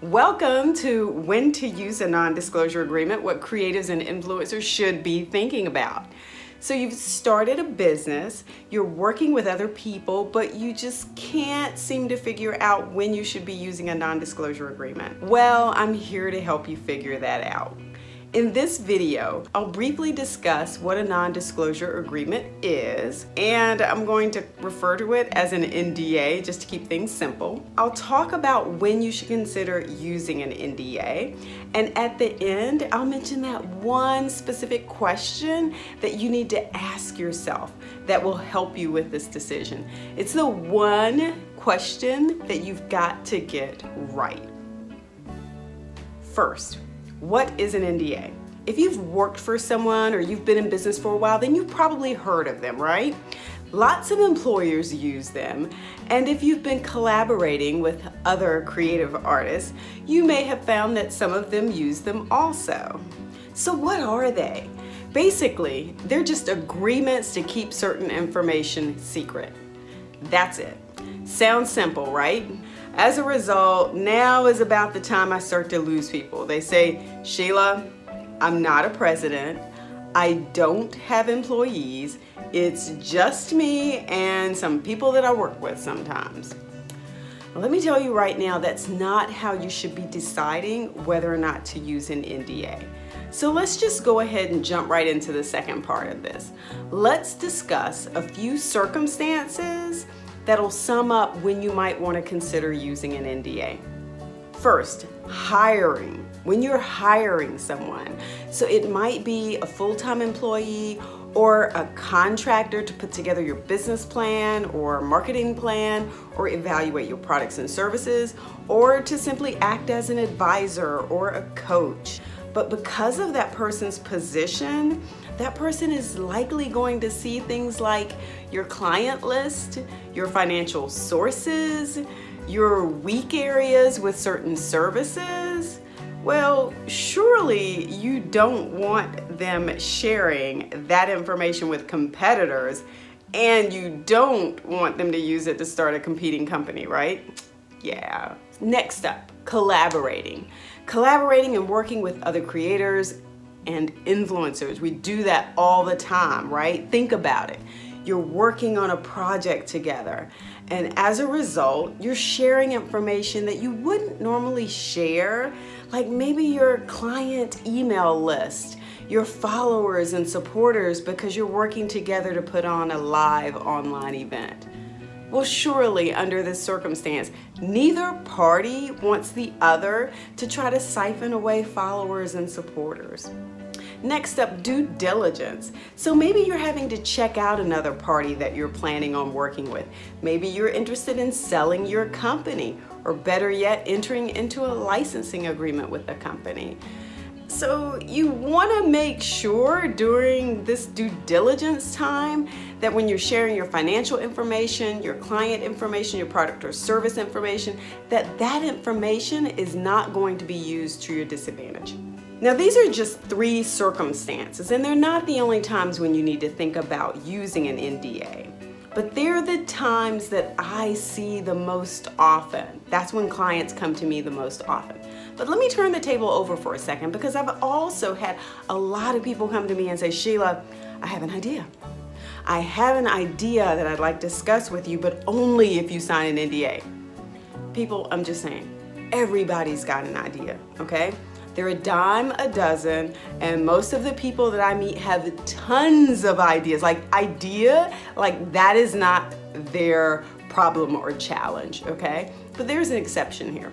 Welcome to When to Use a Non-Disclosure Agreement, what creatives and influencers should be thinking about. So you've started a business, you're working with other people, but you just can't seem to figure out when you should be using a non-disclosure agreement. Well, I'm here to help you figure that out. In this video, I'll briefly discuss what a non-disclosure agreement is, and I'm going to refer to it as an NDA just to keep things simple. I'll talk about when you should consider using an NDA, and at the end, I'll mention that one specific question that you need to ask yourself that will help you with this decision. It's the one question that you've got to get right. First, what is an NDA? If you've worked for someone or you've been in business for a while, then you've probably heard of them, right? Lots of employers use them, and if you've been collaborating with other creative artists, you may have found that some of them use them also. So what are they? Basically, they're just agreements to keep certain information secret. That's it. Sounds simple, right? As a result, now is about the time I start to lose people. They say, Sheila, I'm not a president. I don't have employees. It's just me and some people that I work with sometimes. Well, let me tell you right now, that's not how you should be deciding whether or not to use an NDA. So let's just go ahead and jump right into the second part of this. Let's discuss a few circumstances that'll sum up when you might want to consider using an NDA. First, hiring. When you're hiring someone, so it might be a full-time employee or a contractor to put together your business plan or marketing plan or evaluate your products and services, or to simply act as an advisor or a coach. But because of that person's position, that person is likely going to see things like your client list, your financial sources, your weak areas with certain services. Well, surely you don't want them sharing that information with competitors, and you don't want them to use it to start a competing company, right? Yeah. Next up, collaborating. Collaborating and working with other creators and influencers. We do that all the time, right? Think about it. You're working on a project together, and as a result, you're sharing information that you wouldn't normally share, like maybe your client email list, your followers and supporters, because you're working together to put on a live online event. Well, surely under this circumstance, neither party wants the other to try to siphon away followers and supporters. Next up, due diligence. So maybe you're having to check out another party that you're planning on working with. Maybe you're interested in selling your company, or better yet, entering into a licensing agreement with the company. So you want to make sure during this due diligence time that when you're sharing your financial information, your client information, your product or service information, that information is not going to be used to your disadvantage. Now, these are just 3 circumstances, and they're not the only times when you need to think about using an NDA. But they're the times that I see the most often. That's when clients come to me the most often. But let me turn the table over for a second, because I've also had a lot of people come to me and say, Sheila, I have an idea. I have an idea that I'd like to discuss with you, but only if you sign an NDA. People, I'm just saying, everybody's got an idea, okay? They're a dime a dozen, and most of the people that I meet have tons of ideas. Like that is not their problem or challenge, okay? But there's an exception here.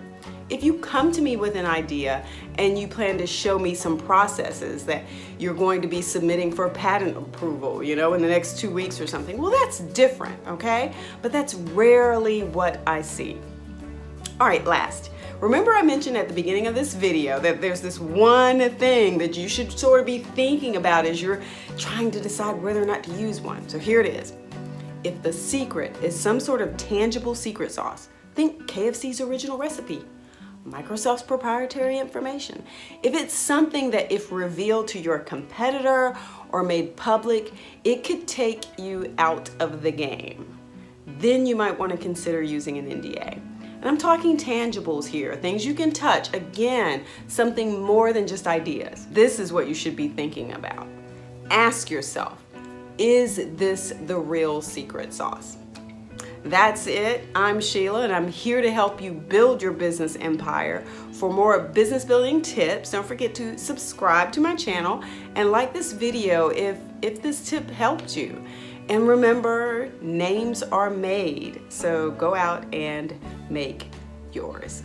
If you come to me with an idea and you plan to show me some processes that you're going to be submitting for patent approval, in the next 2 weeks or something, well, that's different, okay? But that's rarely what I see. All right, last. Remember I mentioned at the beginning of this video that there's this one thing that you should sort of be thinking about as you're trying to decide whether or not to use one. So here it is. If the secret is some sort of tangible secret sauce, think KFC's original recipe, Microsoft's proprietary information. If it's something that if revealed to your competitor or made public, it could take you out of the game, then you might want to consider using an NDA. And I'm talking tangibles here, things you can touch. Again, something more than just ideas. This is what you should be thinking about. Ask yourself, is this the real secret sauce? That's it. I'm Sheila, and I'm here to help you build your business empire. For more business building tips, don't forget to subscribe to my channel and like this video if this tip helped you. And remember, names are made, so go out and make yours.